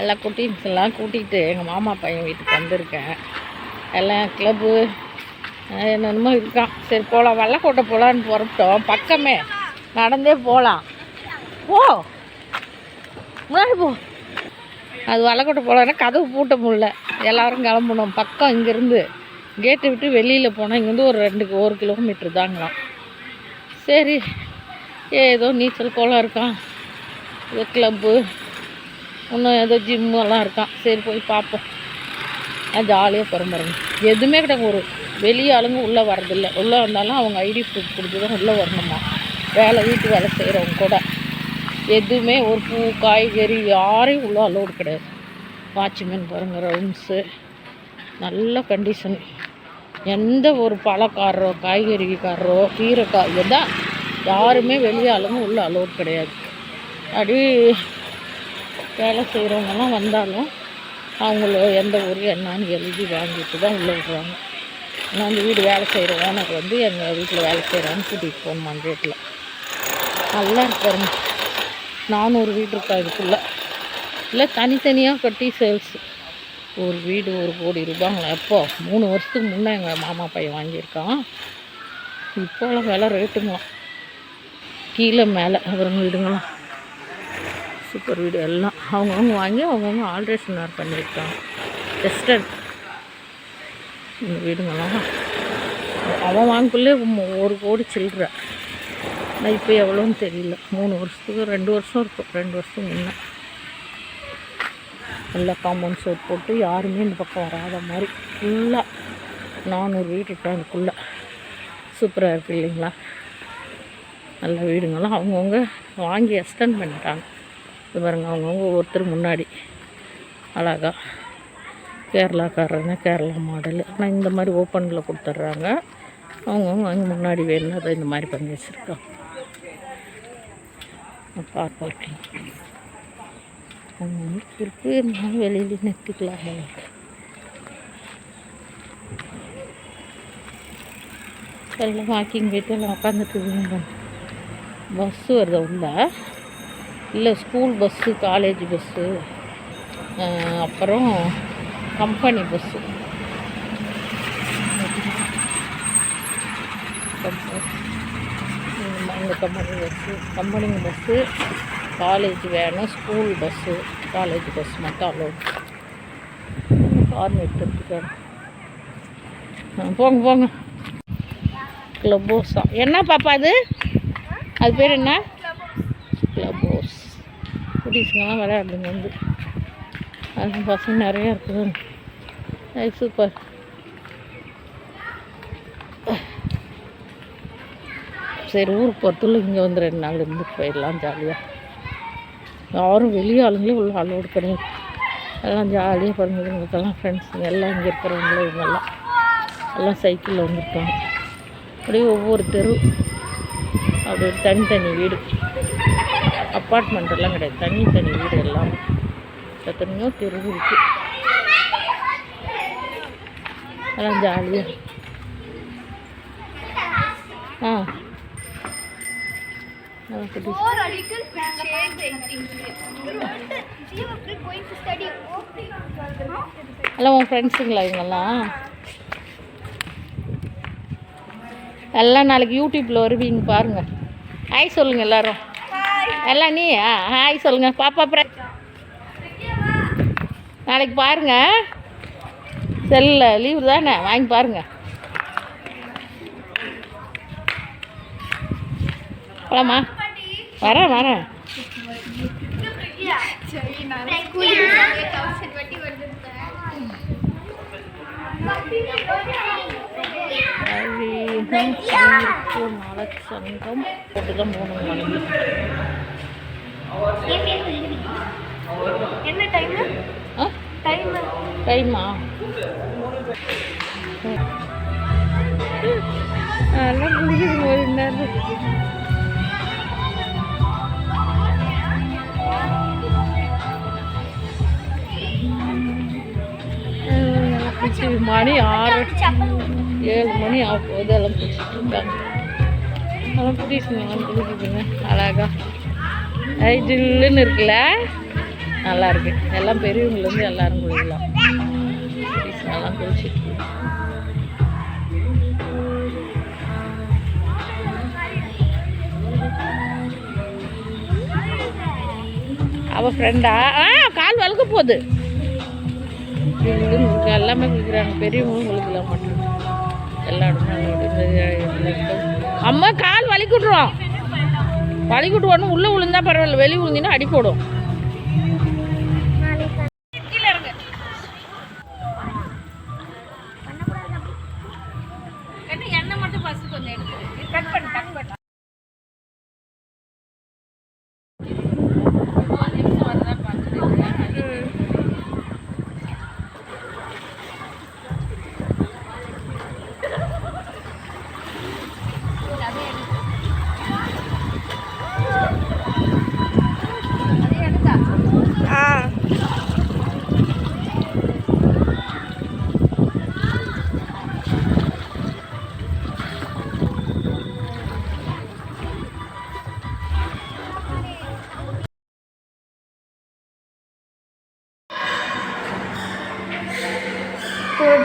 எல்லாம் குட்டீஸ்லாம் கூட்டிகிட்டு எங்கள் மாமா பையன் வீட்டுக்கு வந்திருக்கேன். எல்லாம் கிளப்பு என்னென்னமோ இருக்கான். சரி போகலாம், வெள்ளைக்கோட்டை போகலான்னு புறப்பட்டோம். பக்கமே நடந்தே போகலாம். போ முன்னாடி போ. அது வெள்ளைக்கோட்டை போகலான்னா கதவு பூட்ட முடியல, எல்லோரும் கிளம்பணும். பக்கம் இங்கேருந்து கேட்டு விட்டு வெளியில் போனால் இங்கேருந்து ஒரு 1 கிலோமீட்ரு தாங்களாம். சரி ஏதோ நீச்சல் குளம் இருக்கான், ஏதோ கிளப்பு, இன்னும் ஏதோ ஜிம்மெல்லாம் இருக்கான். சரி போய் பார்ப்போம். ஜாலியாக போகிறோம். எதுவுமே கிடையாது. ஒரு வெளியே ஆளுங்க உள்ளே வரதில்லை. உள்ளே வந்தாலும் அவங்க ஐடி ப்ரூஃப் கொடுத்து தான் உள்ளே வரணுமா. வீட்டு வேலை செய்கிறவங்க கூட எதுவுமே ஒரு பூ காய்கறி யாரையும் உள்ளே அலோடு கிடையாது. வாட்ச்மேன் பாருங்கள், ரவுண்ட்ஸு நல்ல கண்டிஷன். எந்த ஒரு பழக்காரரோ காய்கறிக்காரரோ கீரைக்காய் தான் யாருமே வெளியே ஆளுங்க உள்ளே அலோடு கிடையாது. அப்படி வேலை செய்கிறவங்கலாம் வந்தாலும் அவங்கள எந்த ஊர் என்னான்னு எழுதி வாங்கிட்டு தான் உள்ளே விடுறாங்க. ஆனால் அந்த வீடு வேலை செய்கிற ஓனர் வந்து எங்கள் வீட்டில் வேலை செய்கிறான்னு கூட்டிகிட்டு போகணுமான் ரேட்டில். நல்லா இருக்காருங்க. 400 வீடு இருக்கா இதுக்குள்ளே. இல்லை தனித்தனியாக கட்டி சேல்ஸு. ஒரு வீடு 1 கோடி ரூபாங்களா. எப்போ 3 வருஷத்துக்கு முன்னே எங்கள் மாமா பையன் வாங்கியிருக்கான். இப்போலாம் விலை ரேட்டுங்களாம். கீழே மேலே அப்புறம் வீடுங்களாம் சூப்பர் வீடு எல்லாம் அவங்கவுங்க வாங்கி அவங்கவுங்க ஆல்ட்ரேஷன் வேறு பண்ணியிருக்காங்க. வெஸ்டர்ன் இந்த வீடுங்களாம் அவன் வாங்கக்குள்ளே 1 கோடி சில்லற. நான் இப்போ எவ்வளோன்னு தெரியல. 3 வருஷத்துக்கு 2 வருஷம் இருக்கும். 2 வருஷத்துக்கு முன்னே நல்லா காம்பவுண்ட் சோட் போட்டு யாருமே இந்த பக்கம் வராத மாதிரி ஃபுல்லாக 400 வீடு இருக்கா அதுக்குள்ளே. சூப்பராக இருக்குது இல்லைங்களா. நல்ல வீடுங்கள்லாம் அவங்கவுங்க வாங்கி எக்ஸ்டெண்ட் பண்ணிட்டாங்க. இது பாருங்க, அவங்கவுங்க ஒருத்தர் முன்னாடி அழகா கேரளாக்காரங்க கேரளா மாடலு. ஆனால் இந்த மாதிரி ஓப்பனில் கொடுத்துட்றாங்க. அவங்கவுங்க வாங்கி முன்னாடி வேணும் அதை இந்த மாதிரி பண்ணி வச்சுருக்கோம். கார் பார்க்கிங் இருக்குது. நான் வெளியில நிறுத்திக்கலாம். எனக்கு எல்லாம் வாக்கிங் போய்ட்டு எல்லாம் உட்காந்துட்டு பஸ்ஸு வருது உள்ள. இல்லை ஸ்கூல் பஸ்ஸு, காலேஜ் பஸ்ஸு, அப்புறம் கம்பெனி பஸ்ஸு. இந்த கம்பெனிங்க bus, college van, school bus, college bus மட்டும் அலோடு. கார் நிறுத்துறதுக்கு போங்க போங்க. கிளப் ஹவுஸா? என்ன பாப்பா அது பேர் என்ன? Club house. குட்டீஸுங்கெல்லாம் விளையாடுங்க வந்து. அது பசங்க நிறையா இருக்குது. அது சூப்பர். சரி ஊருக்கு போகிறதுல இங்கே வந்து 2 நாள் இருந்துட்டு போயிடலாம் ஜாலியாக. யாரும் வெளியே ஆளுங்களே உள்ள அலோடு கிடையாது. எல்லாம் ஜாலியாக பாருங்கள். இவங்களுக்கெல்லாம் ஃப்ரெண்ட்ஸுங்க எல்லாம் இங்கே இருக்கிறவங்களே இவங்கெல்லாம் எல்லாம் சைக்கிளில் வந்துருக்காங்க. அப்படியே ஒவ்வொரு தெரு அப்படி தனித்தனி வீடு. அப்பார்ட்மெண்ட்டெல்லாம் கிடையாது, தனி வீடு எல்லாம். எத்தனையோ தெரு இருக்குது. எல்லாம் ஜாலியாக எல்லாம் உன் ஃப்ரெண்ட்ஸுங்களா இவங்கெல்லாம்? எல்லாம் நாளைக்கு யூடியூப்பில் வருவீங்க பாருங்கள். ஹாய் சொல்லுங்கள் எல்லோரும். எல்லாம் நீ ஹாய் சொல்லுங்கள். பாப்பா நாளைக்கு பாருங்கள். செல்லில் லீவு தானே, வாங்கி பாருங்கள். போலாமா? வரேன். சங்கம் போட்டுதான் 3 மணிக்கு. என்ன டைமு? டைமா? அதெல்லாம் முடியுது ஒரு நேரம். மணி 6-7 மணி ஆகும்போது எல்லாம் பிடிச்சிட்டு இருக்காங்க. அதெல்லாம் பிடிச்சுங்க, குடிக்குதுங்க அழகா. ஜில்லுன்னு இருக்குல்ல. நல்லா இருக்கு. எல்லாம் பெரியவங்கலேருந்து எல்லாரும் குளிக்கலாம். எல்லாம் குளிச்சுட்டு அவள் ஃப்ரெண்டா கால் வழுக்க போகுது. எல்லாமே குளிக்கிறாங்க, பெரியவங்களும் குளிக்கலாம் மட்டும் எல்லா இடமும். அம்மா கால் வலிக்கிட்டுருவோம், வலிக்கிட்டுவோன்னு உள்ளே விழுந்தா பரவாயில்ல, வெளியே விழுந்தினா அடி போடும். எண்ணெய் மட்டும் ஃபஸ்ட்டு கொஞ்சம் எடுத்து கட் பண்ணு.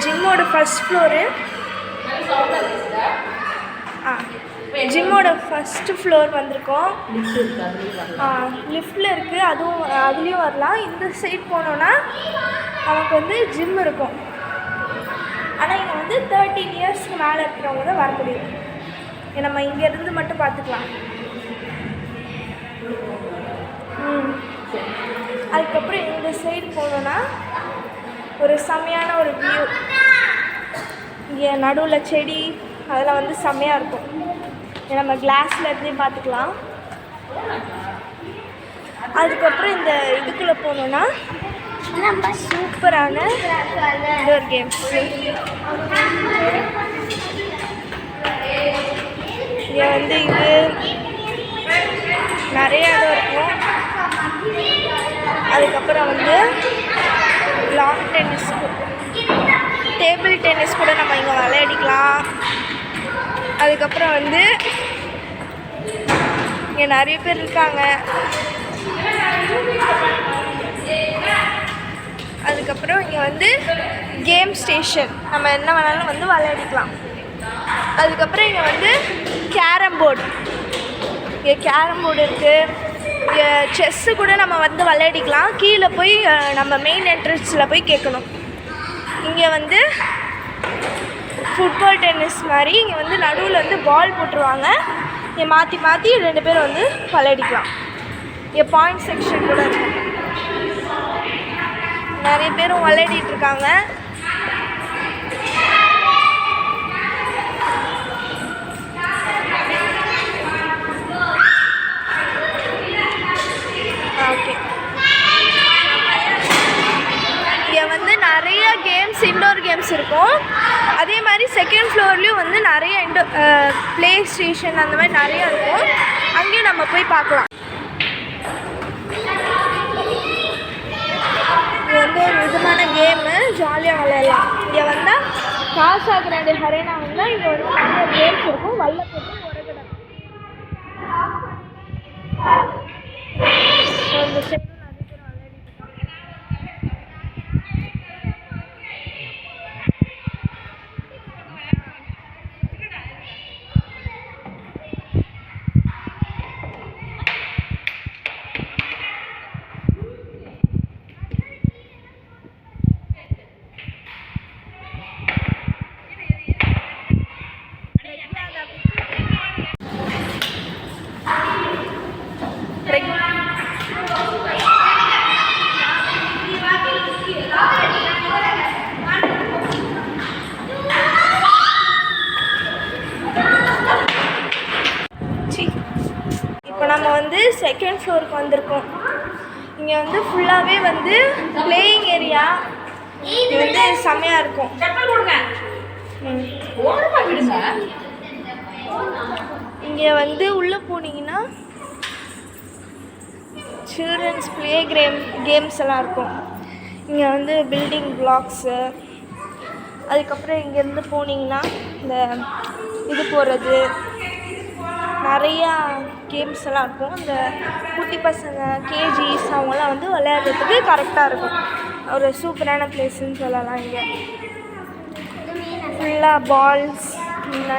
ஜிம்மோட ஃபர்ஸ்ட் ஃப்ளோரு. ஜிம்மோட ஃபஸ்ட்டு ஃப்ளோர் வந்திருக்கோம். லிஃப்டில் இருக்குது, அதுலேயும் வரலாம். இந்த சைட் போனோன்னா நமக்கு வந்து ஜிம் இருக்கும். ஆனால் இங்கே வந்து 13 இயர்ஸ்க்கு மேலே இருக்கிறவங்க தான் வர முடியும். நம்ம இங்கேருந்து மட்டும் பார்த்துக்கலாம். அதுக்கப்புறம் இந்த சைடு போனோன்னா ஒரு செம்மையான ஒரு வியூ. இங்கே நடுவில் செடி அதெல்லாம் வந்து செம்மையாக இருக்கும். நம்ம கிளாஸில் இருந்தே பார்த்துக்கலாம். அதுக்கப்புறம் இந்த இதுக்குள்ளே போனோன்னா சூப்பரான இன்டோர் கேம்ஸ். இங்கே வந்து இது நிறைய இடம் இருக்கும். அதுக்கப்புறம் வந்து லாங் டென்னிஸ், டேபிள் டென்னிஸ் கூட நம்ம இங்கே விளையாடிக்கலாம். அதுக்கப்புறம் வந்து இங்கே நிறைய பேர் இருக்காங்க. அதுக்கப்புறம் இங்கே வந்து கேம் ஸ்டேஷன், நம்ம என்ன வேணாலும் வந்து விளையாடிக்கலாம். அதுக்கப்புறம் இங்கே வந்து கேரம் போர்டு, இங்கே கேரம் போர்டு இருக்குது. இங்கே செஸ்ஸு கூட நம்ம வந்து விளையாடிக்கலாம். கீழே போய் நம்ம மெயின் என்ட்ரன்ஸில் போய் கேட்கணும். இங்கே வந்து ஃபுட்பால் டென்னிஸ் மாதிரி இங்கே வந்து நடுவில் வந்து பால் போட்டுருவாங்க. இங்கே மாற்றி மாற்றி 2 பேர் வந்து விளையாடிக்கலாம். இங்கே பாயிண்ட் செக்ஷன் கூட இருக்கும். நிறைய பேரும் விளையாடிட்டுருக்காங்க. ஓகே, இங்கே வந்து நிறைய கேம்ஸ், இன்டோர் கேம்ஸ் இருக்கும். அதே மாதிரி செகண்ட் ஃப்ளோர்லேயும் வந்து நிறைய ப்ளே ஸ்டேஷன் அந்த மாதிரி நிறையா இருக்கும். அங்கேயும் நம்ம போய் பார்க்கலாம். இது வந்து ஒரு விதமான கேமு, ஜாலியாக விளையாடலாம். இங்கே வந்தால் காசா கிராண்டு ஹரேனா வந்தால் இங்கே வந்து நிறைய கேம்ஸ் இருக்கும். வல்ல போட்டு உரகடை இந்த சைடு நம்ம வந்து செகண்ட் ஃப்ளோருக்கு வந்திருக்கோம். இங்கே வந்து ஃபுல்லாகவே வந்து பிளேயிங் ஏரியா. இது வந்து செம்மையாக இருக்கும். இங்கே வந்து உள்ளே போனீங்கன்னா சில்ட்ரன்ஸ் ப்ளே கேம்ஸ் எல்லாம் இருக்கும். இங்கே வந்து பில்டிங் பிளாக்ஸு. அதுக்கப்புறம் இங்கேருந்து போனீங்கன்னா இந்த இது போடுறது, நிறையா கேம்ஸ் எல்லாம் இருக்கும். இந்த குட்டி பசங்க கேஜிஸ் அவங்களாம் வந்து விளையாடுறதுக்கு கரெக்டாக இருக்கும். ஒரு சூப்பரான பிளேஸ்ன்னு சொல்லலாம். இங்கே ஃபுல்லாக பால்ஸ்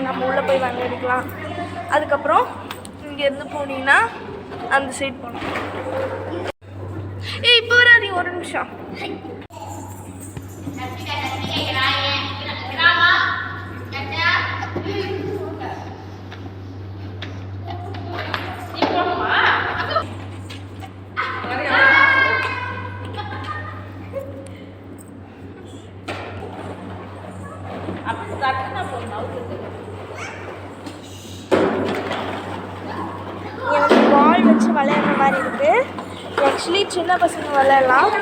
நம்ம உள்ளே போய் விளையாடிக்கலாம். அதுக்கப்புறம் இங்கேருந்து போனீங்கன்னா அந்த சைட் போகணும். இப்போ வராதீங்க, ஒரு நிமிஷம். எனக்கு பால் வச்சு விளையாடுற மாதிரி இருக்குது. ஆக்சுவலி சின்ன பசங்க விளையாடலாம்.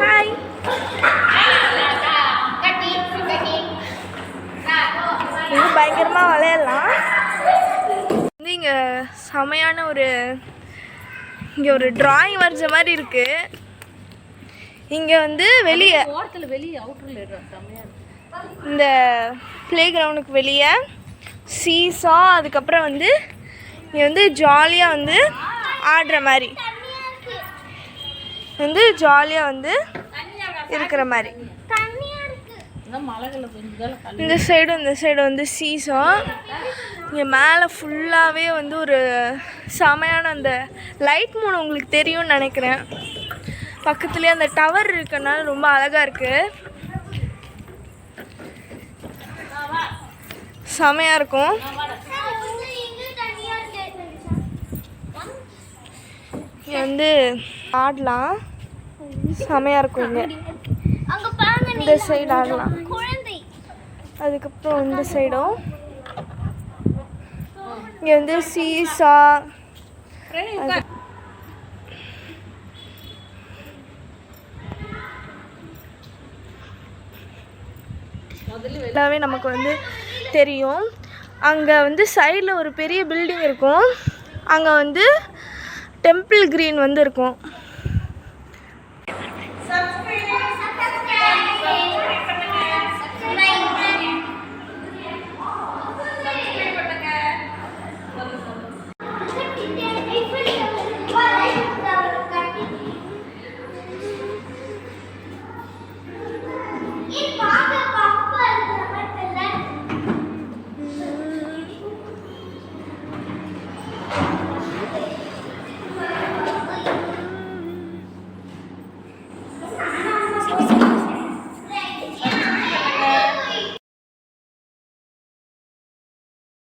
ஹாய், இது பயங்கரமாக விளையாடலாம். வந்து இங்கே செமையான இங்கே ஒரு டிராயிங் வரைஞ்ச மாதிரி இருக்குது. இங்கே வந்து வெளியே இந்த ப்ளே கிரவுண்டுக்கு வெளியே சீசா, அதுக்கப்புறம் வந்து இங்கே வந்து ஜாலியாக வந்து ஆடுற மாதிரி வந்து ஜாலியாக வந்து இருக்கிற மாதிரி. இந்த சைடு வந்து சீசா. இங்கே மேலே ஃபுல்லாகவே வந்து ஒரு செமையான அந்த லைட் மூணு உங்களுக்கு தெரியும்னு நினைக்கிறேன். பக்கத்துலேயே அந்த டவர் இருக்கனால ரொம்ப அழகாக இருக்குது, செமையாக இருக்கும். இங்கே வந்து ஆடலாம், செமையாக இருக்கும். இங்கே இந்த சைடு ஆடலாம், அதுக்கப்புறம் இந்த சைடும். இங்கே வந்து சீசா, எல்லாமே நமக்கு வந்து தெரியும். அங்கே வந்து சைடில் ஒரு பெரிய பில்டிங் இருக்கும். அங்கே வந்து டெம்பிள் கிரீன் வந்து இருக்கும்.